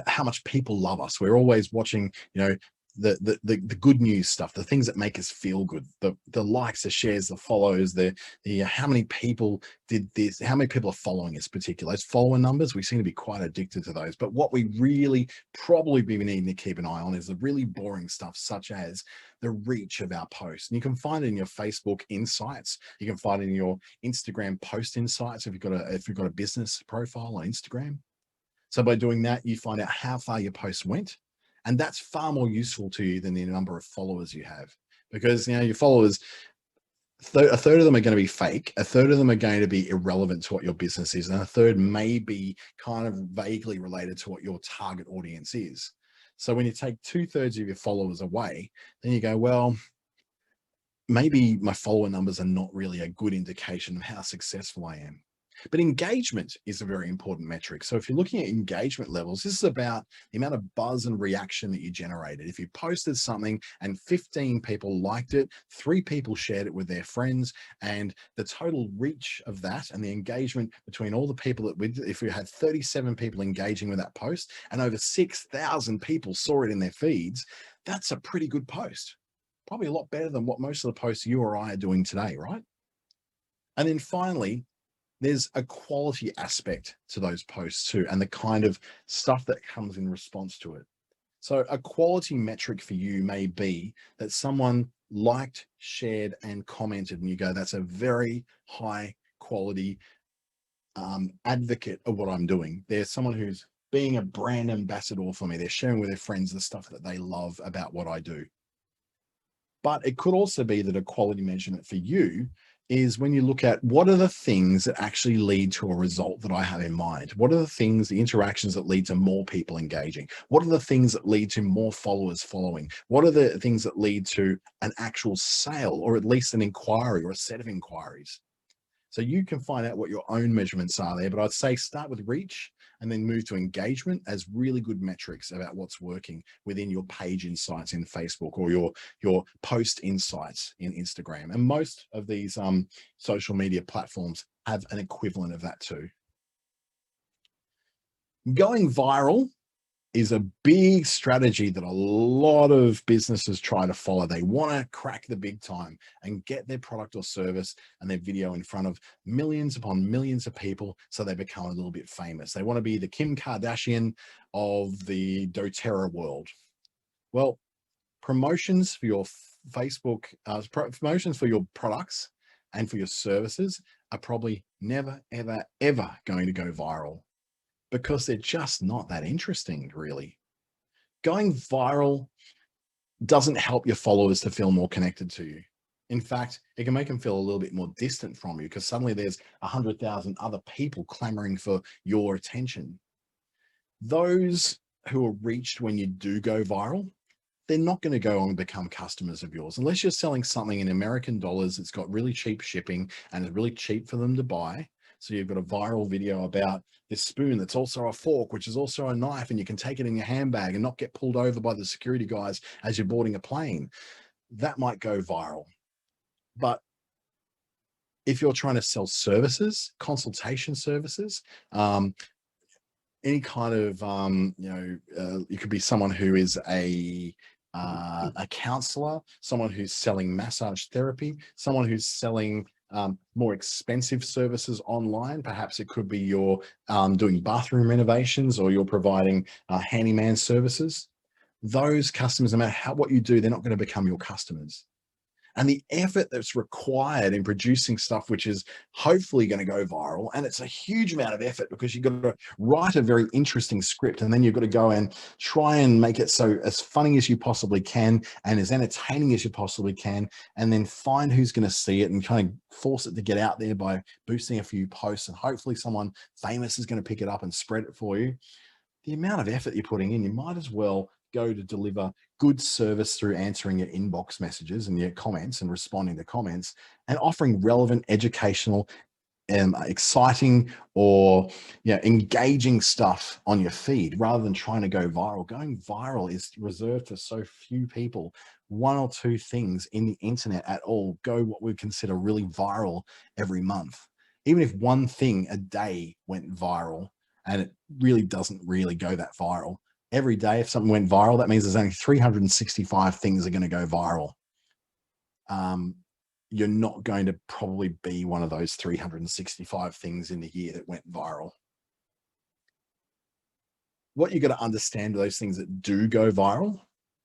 how much people love us. We're always watching, the good news stuff, the things that make us feel good, the likes, the shares, the follows, the how many people did this, how many people are following us, particularly those follower numbers. We seem to be quite addicted to those. But what we really probably be needing to keep an eye on is the really boring stuff, such as the reach of our posts. And you can find it in your Facebook insights. You can find it in your Instagram post insights if you've got a business profile on Instagram. So by doing that, you find out how far your post went. And that's far more useful to you than the number of followers you have, because your followers, a third of them are going to be fake, a third of them are going to be irrelevant to what your business is, and a third may be kind of vaguely related to what your target audience is. So when you take 2/3 of your followers away, then you go, well, maybe my follower numbers are not really a good indication of how successful I am. But engagement is a very important metric. So if you're looking at engagement levels, this is about the amount of buzz and reaction that you generated. If you posted something and 15 people liked it, 3 people shared it with their friends, and the total reach of that and the engagement between all the people if we had 37 people engaging with that post and over 6,000 people saw it in their feeds, that's a pretty good post. Probably a lot better than what most of the posts you or I are doing today, right? And then finally, there's a quality aspect to those posts too, and the kind of stuff that comes in response to it. So a quality metric for you may be that someone liked, shared, and commented, and you go, that's a very high quality advocate of what I'm doing. There's someone who's being a brand ambassador for me. They're sharing with their friends the stuff that they love about what I do. But it could also be that a quality measurement for you is when you look at what are the things that actually lead to a result that I have in mind? What are the things, the interactions that lead to more people engaging? What are the things that lead to more followers following? What are the things that lead to an actual sale, or at least an inquiry or a set of inquiries? So you can find out what your own measurements are there, but I'd say start with reach and then move to engagement as really good metrics about what's working within your page insights in Facebook or your post insights in Instagram. And most of these social media platforms have an equivalent of that too. Going viral is a big strategy that a lot of businesses try to follow. They want to crack the big time and get their product or service and their video in front of millions upon millions of people so they become a little bit famous. They want to be the Kim Kardashian of the doTERRA world. Well, promotions for your Facebook, promotions for your products and for your services are probably never, ever, ever going to go viral because they're just not that interesting, really. Going viral doesn't help your followers to feel more connected to you. In fact, it can make them feel a little bit more distant from you because suddenly there's 100,000 other people clamoring for your attention. Those who are reached when you do go viral, they're not going to go on and become customers of yours unless you're selling something in American dollars. It's got really cheap shipping and it's really cheap for them to buy. So you've got a viral video about this spoon that's also a fork, which is also a knife, and you can take it in your handbag and not get pulled over by the security guys as you're boarding a plane. That might go viral. But if you're trying to sell services, consultation services, any kind of, you could be someone who is a counselor, someone who's selling massage therapy, someone who's selling more expensive services online. Perhaps it could be you're doing bathroom renovations or you're providing handyman services. Those customers, no matter what you do, they're not going to become your customers. And the effort that's required in producing stuff which is hopefully going to go viral, and it's a huge amount of effort because you've got to write a very interesting script, and then you've got to go and try and make it so as funny as you possibly can and as entertaining as you possibly can, and then find who's going to see it and kind of force it to get out there by boosting a few posts, and hopefully someone famous is going to pick it up and spread it for you. The amount of effort you're putting in, you might as well go to deliver good service through answering your inbox messages and your comments and responding to comments and offering relevant, educational, exciting, or engaging stuff on your feed rather than trying to go viral. Going viral is reserved for so few people. One or two things in the internet at all go what we consider really viral every month. Even if one thing a day went viral, and it really doesn't really go that viral. Every day, if something went viral, that means there's only 365 things are going to go viral. You're not going to probably be one of those 365 things in the year that went viral. What you got to understand are those things that do go viral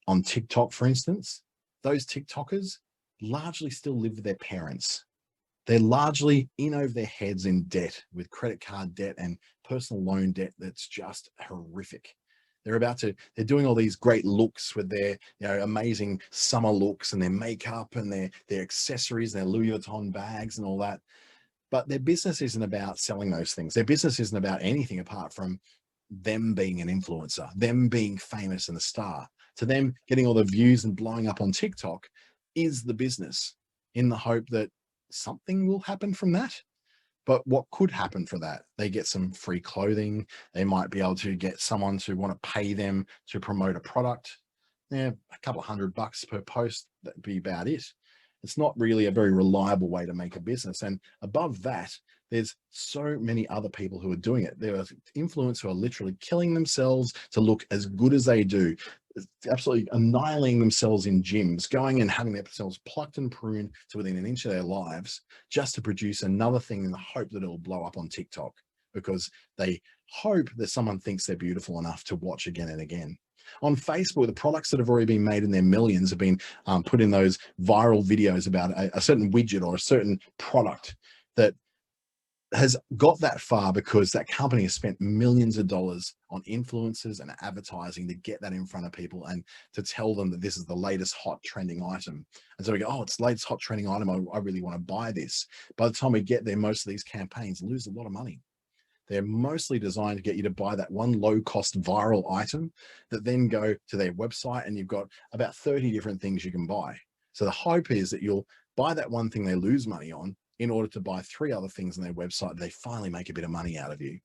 on TikTok, for instance. Those TikTokers largely still live with their parents. They're largely in over their heads in debt, with credit card debt and personal loan debt that's just horrific. They're doing all these great looks with their amazing summer looks and their makeup and their accessories, their Louis Vuitton bags and all that. But their business isn't about selling those things. Their business isn't about anything apart from them being an influencer, them being famous and a star. To them, getting all the views and blowing up on TikTok is the business, in the hope that something will happen from that. But what could happen for that? They get some free clothing. They might be able to get someone to want to pay them to promote a product. A couple of $100 per post, that'd be about it. It's not really a very reliable way to make a business. And above that, there's so many other people who are doing it. There are influencers who are literally killing themselves to look as good as they do, absolutely annihilating themselves in gyms, going and having themselves plucked and pruned to within an inch of their lives just to produce another thing in the hope that it'll blow up on TikTok, because they hope that someone thinks they're beautiful enough to watch again and again. On Facebook, the products that have already been made in their millions have been put in those viral videos about a certain widget or a certain product that has got that far because that company has spent millions of dollars on influencers and advertising to get that in front of people and to tell them that this is the latest hot trending item. And so we go, oh, it's the latest hot trending item. I really want to buy this. By the time we get there, most of these campaigns lose a lot of money. They're mostly designed to get you to buy that one low-cost viral item that then go to their website, and you've got about 30 different things you can buy. So the hope is that you'll buy that one thing they lose money on in order to buy 3 other things on their website. They finally make a bit of money out of you.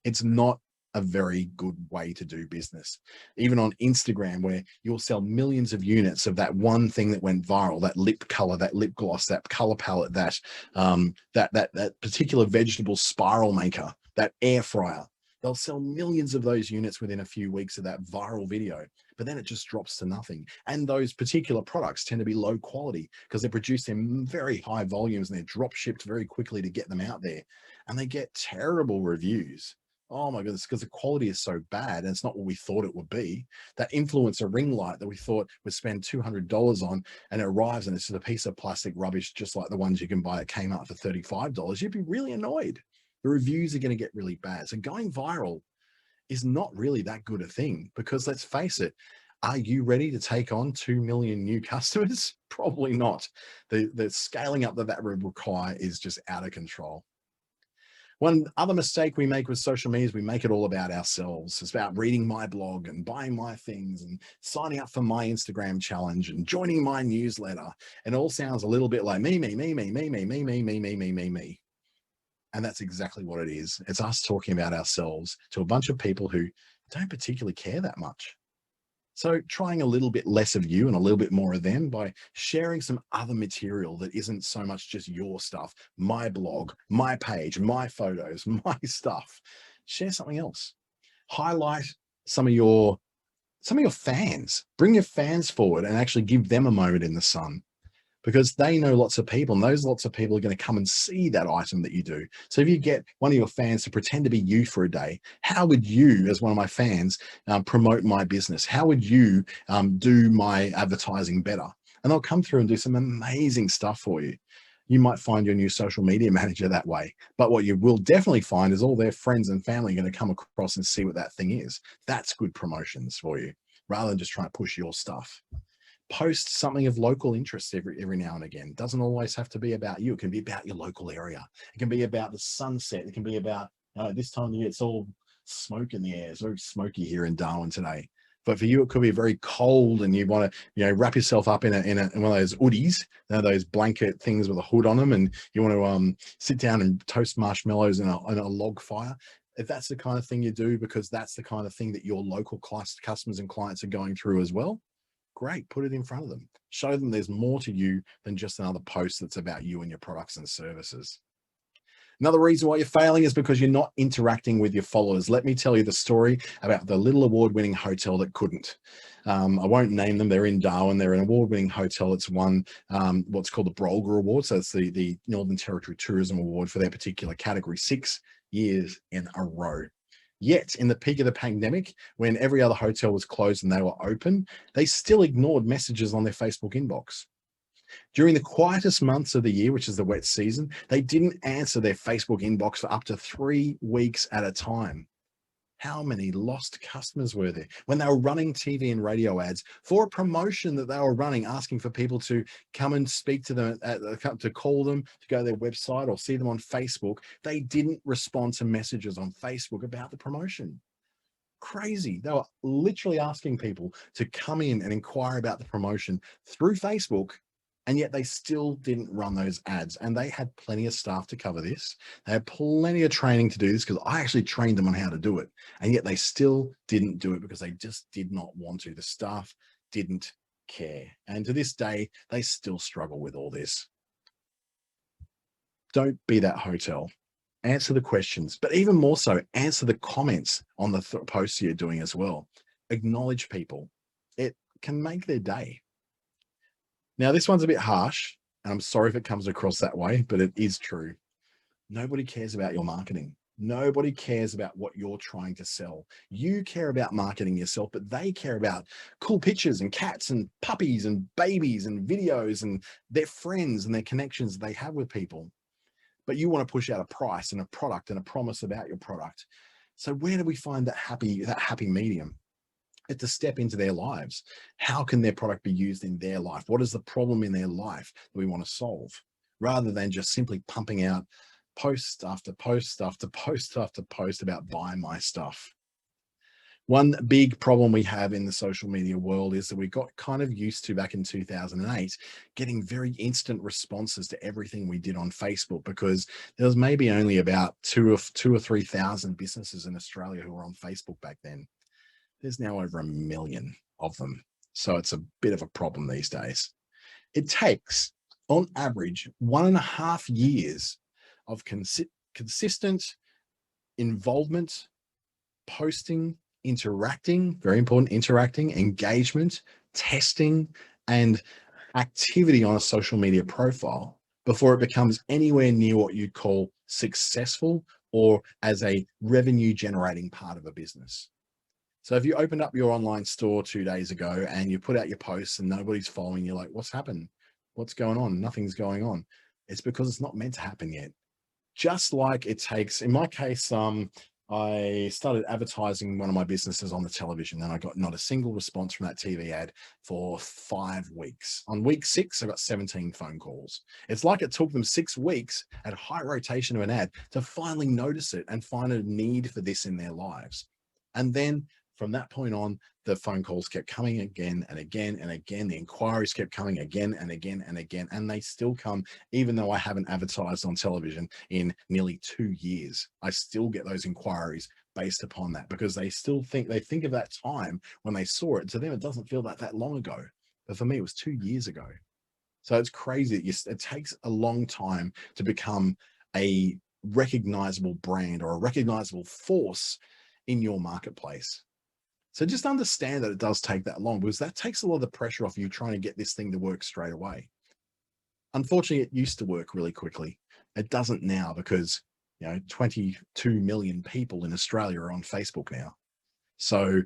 It's not a very good way to do business. Even on Instagram, where you'll sell millions of units of that one thing that went viral, that lip color, that lip gloss, that color palette, that particular vegetable spiral maker, that air fryer. They'll sell millions of those units within a few weeks of that viral video, but then it just drops to nothing. And those particular products tend to be low quality because they're produced in very high volumes and they're drop shipped very quickly to get them out there. And they get terrible reviews. Oh my goodness, because the quality is so bad and it's not what we thought it would be. That influencer ring light that we thought would spend $200 on, and it arrives and it's just a piece of plastic rubbish, just like the ones you can buy at Kmart for $35, you'd be really annoyed. The reviews are going to get really bad. So going viral is not really that good a thing, because let's face it, are you ready to take on 2 million new customers? Probably not. The scaling up that would require is just out of control. One other mistake we make with social media is we make it all about ourselves. It's about reading my blog and buying my things and signing up for my Instagram challenge and joining my newsletter. And it all sounds a little bit like me, me, me, me, me, me, me, me, me, me, me, me, me. And that's exactly what it is. It's us talking about ourselves to a bunch of people who don't particularly care that much. So trying a little bit less of you and a little bit more of them by sharing some other material that isn't so much just your stuff, my blog, my page, my photos, my stuff. Share something else. Highlight some of your fans. Bring your fans forward and actually give them a moment in the sun, because they know lots of people, and those lots of people are going to come and see that item that you do. So if you get one of your fans to pretend to be you for a day, how would you, as one of my fans, promote my business? How would you do my advertising better? And they'll come through and do some amazing stuff for you. You might find your new social media manager that way. But what you will definitely find is all their friends and family are going to come across and see what that thing is. That's good promotions for you, rather than just trying to push your stuff. Post something of local interest every now and again. It doesn't always have to be about you. It can be about your local area. It can be about the sunset. It can be about this time of year. It's all smoke in the air. It's very smoky here in Darwin today. But for you, it could be very cold, and you want to, wrap yourself up in one of those hoodies, those blanket things with a hood on them, and you want to sit down and toast marshmallows in a log fire. If that's the kind of thing you do, because that's the kind of thing that your local customers and clients are going through as well, great, put it in front of them. Show them there's more to you than just another post that's about you and your products and services. Another reason why you're failing is because you're not interacting with your followers. Let me tell you the story about the little award-winning hotel that couldn't. I won't name them. They're in Darwin. They're an award-winning hotel. It's won what's called the Brolga Award. So it's the Northern Territory Tourism Award for their particular category, 6 years in a row. Yet in the peak of the pandemic, when every other hotel was closed and they were open, they still ignored messages on their Facebook inbox. During the quietest months of the year, which is the wet season, they didn't answer their Facebook inbox for up to 3 weeks at a time. How many lost customers were there when they were running TV and radio ads for a promotion that they were running, asking for people to come and speak to them, to call them, to go to their website or see them on Facebook? They didn't respond to messages on Facebook about the promotion. Crazy. They were literally asking people to come in and inquire about the promotion through Facebook, and yet they still didn't run those ads. And they had plenty of staff to cover this. They had plenty of training to do this, because I actually trained them on how to do it. And yet they still didn't do it because they just did not want to. The staff didn't care. And to this day, they still struggle with all this. Don't be that hotel. Answer the questions, but even more so, answer the comments on the posts you're doing as well. Acknowledge people. It can make their day. Now, this one's a bit harsh, and I'm sorry if it comes across that way, but it is true. Nobody cares about your marketing. Nobody cares about what you're trying to sell. You care about marketing yourself, but they care about cool pictures and cats and puppies and babies and videos and their friends and their connections they have with people. But you want to push out a price and a product and a promise about your product. So where do we find that happy medium? It's to step into their lives. How can their product be used in their life? What is the problem in their life that we want to solve? Rather than just simply pumping out post after post after post after post about buy my stuff. One big problem we have in the social media world is that we got kind of used to, back in 2008, getting very instant responses to everything we did on Facebook, because there was maybe only about 2,000 or 3,000 businesses in Australia who were on Facebook back then. There's now over 1 million of them. So it's a bit of a problem these days. It takes, on average, 1.5 years of consistent involvement posting, interacting, very important, interacting, engagement, testing, and activity on a social media profile before it becomes anywhere near what you'd call successful or as a revenue generating part of a business. So if you opened up your online store 2 days ago and you put out your posts and nobody's following, you're like, what's happened? What's going on? Nothing's going on. It's because it's not meant to happen yet. Just like it takes, in my case, I started advertising one of my businesses on the television and I got not a single response from that TV ad for 5 weeks. On week 6, I got 17 phone calls. It's like it took them 6 weeks at high rotation of an ad to finally notice it and find a need for this in their lives. And then from that point on, the phone calls kept coming again and again and again. The inquiries kept coming again and again and again. And they still come, even though I haven't advertised on television in nearly 2 years. I still get those inquiries based upon that because they think of that time when they saw it. To them, it doesn't feel that long ago. But for me, it was 2 years ago. So it's crazy that it takes a long time to become a recognizable brand or a recognizable force in your marketplace. So just understand that it does take that long because that takes a lot of the pressure off you trying to get this thing to work straight away. Unfortunately, it used to work really quickly. It doesn't now because, 22 million people in Australia are on Facebook now. So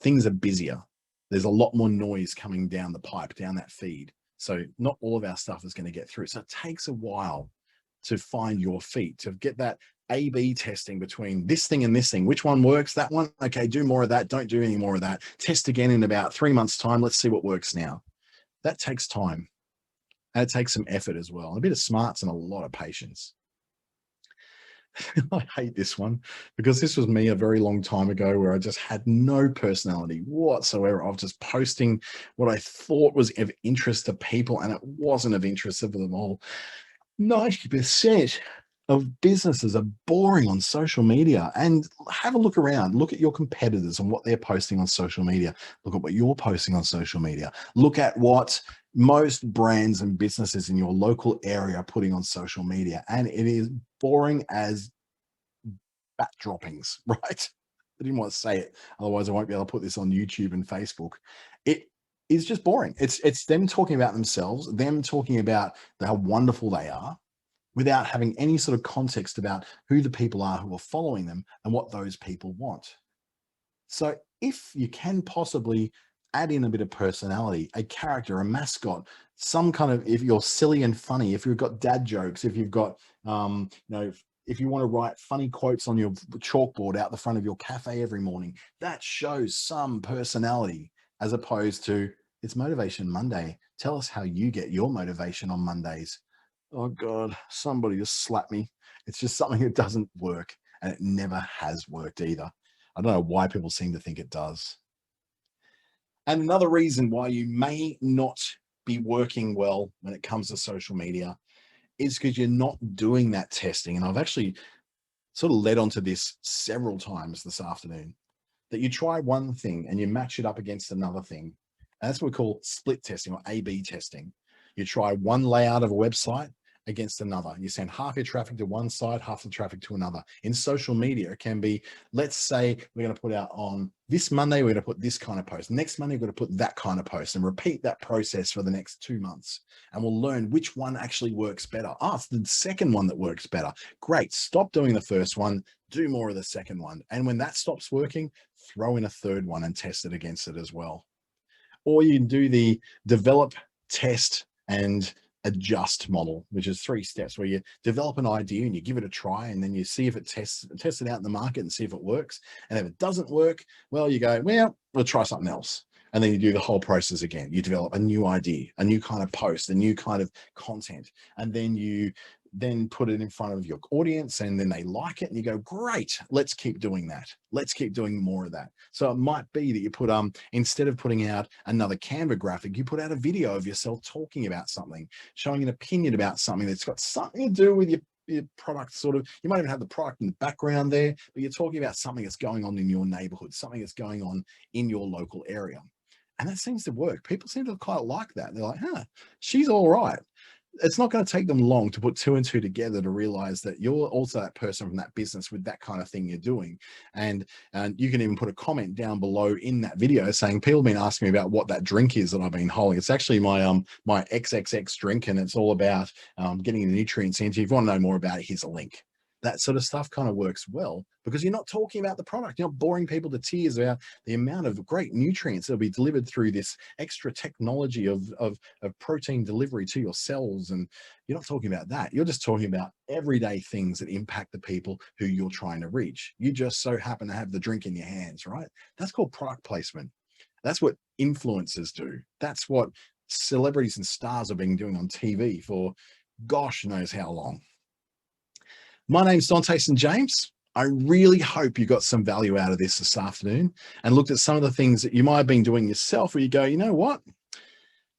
things are busier. There's a lot more noise coming down the pipe, down that feed. So not all of our stuff is going to get through. So it takes a while to find your feet, to get that A/B testing between this thing and this thing. Which one works? That one? Okay, do more of that. Don't do any more of that. Test again in about 3 months' time. Let's see what works now. That takes time. And it takes some effort as well. A bit of smarts and a lot of patience. I hate this one because this was me a very long time ago where I just had no personality whatsoever. I was just posting what I thought was of interest to people, and it wasn't of interest to them all. 90% of businesses are boring on social media. And have a look around. Look at your competitors and what they're posting on social media. Look at what you're posting on social media. Look at what most brands and businesses in your local area are putting on social media. And it is boring as bat droppings, right? I didn't want to say it. Otherwise, I won't be able to put this on YouTube and Facebook. It is just boring. It's them talking about themselves, them talking about how wonderful they are, without having any sort of context about who the people are who are following them and what those people want. So if you can possibly add in a bit of personality, a character, a mascot, some kind of, if you're silly and funny, if you've got dad jokes, if you've got, if you want to write funny quotes on your chalkboard out the front of your cafe every morning, that shows some personality as opposed to it's Motivation Monday. Tell us how you get your motivation on Mondays. Oh God, somebody just slapped me. It's just something that doesn't work, and it never has worked either. I don't know why people seem to think it does. And another reason why you may not be working well when it comes to social media is because you're not doing that testing. And I've actually sort of led onto this several times this afternoon, that you try one thing and you match it up against another thing. And that's what we call split testing or A/B testing. You try one layout of a website against another. You send half your traffic to one side, half the traffic to another. In social media, it can be, let's say we're going to put out on this Monday, we're going to put this kind of post. Next Monday, we're going to put that kind of post, and repeat that process for the next 2 months. And we'll learn which one actually works better. It's the second one that works better. Great. Stop doing the first one. Do more of the second one. And when that stops working, throw in a third one and test it against it as well. Or you can do the develop, test, and adjust model, which is 3 steps where you develop an idea and you give it a try, and then you see if it tests it out in the market and see if it works. And if it doesn't work, well, you go, well, we'll try something else. And then you do the whole process again. You develop a new idea, a new kind of post, a new kind of content, and then you put it in front of your audience, and then they like it, and you go, great, let's keep doing that. Let's keep doing more of that. So it might be that you put, instead of putting out another Canva graphic, you put out a video of yourself talking about something, showing an opinion about something that's got something to do with your product. Sort of, you might even have the product in the background there, but you're talking about something that's going on in your neighborhood, something that's going on in your local area. And that seems to work. People seem to quite like that. They're like, she's all right. it's not going to take them long to put two and two together to realize that you're also that person from that business with that kind of thing you're doing. And you can even put a comment down below in that video saying, people have been asking me about what that drink is that I've been holding. It's actually my XXX drink, and it's all about getting the nutrients into. If you want to know more about it, here's a link. That sort of stuff kind of works well because you're not talking about the product. You're not boring people to tears about the amount of great nutrients that will be delivered through this extra technology of protein delivery to your cells. And you're not talking about that. You're just talking about everyday things that impact the people who you're trying to reach. You just so happen to have the drink in your hands, right? That's called product placement. That's what influencers do. That's what celebrities and stars have been doing on TV for gosh knows how long. My name's Dante St James. I really hope you got some value out of this afternoon and looked at some of the things that you might have been doing yourself where you go, you know what?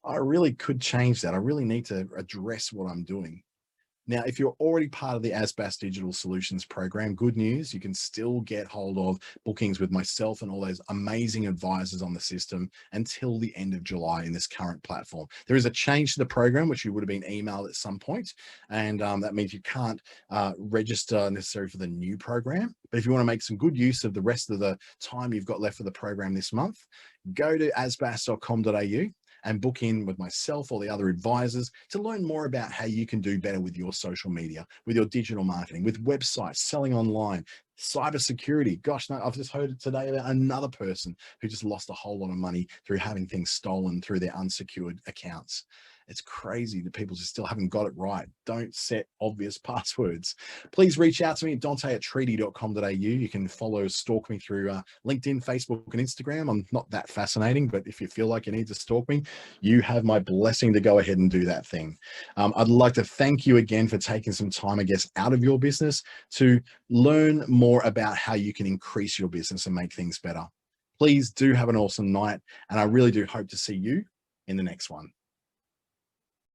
I really could change that. I really need to address what I'm doing. Now, if you're already part of the ASBAS Digital Solutions Program, good news, you can still get hold of bookings with myself and all those amazing advisors on the system until the end of July in this current platform. There is a change to the program, which you would have been emailed at some point, and that means you can't register necessarily for the new program. But if you want to make some good use of the rest of the time you've got left for the program this month, go to asbas.com.au and book in with myself or the other advisors to learn more about how you can do better with your social media, with your digital marketing, with websites, selling online, cybersecurity. Gosh, no, I've just heard today about another person who just lost a whole lot of money through having things stolen through their unsecured accounts. It's crazy that people just still haven't got it right. Don't set obvious passwords. Please reach out to me at dante@treaty.com.au. You can stalk me through LinkedIn, Facebook, and Instagram. I'm not that fascinating, but if you feel like you need to stalk me, you have my blessing to go ahead and do that thing. I'd like to thank you again for taking some time, I guess, out of your business to learn more about how you can increase your business and make things better. Please do have an awesome night, and I really do hope to see you in the next one.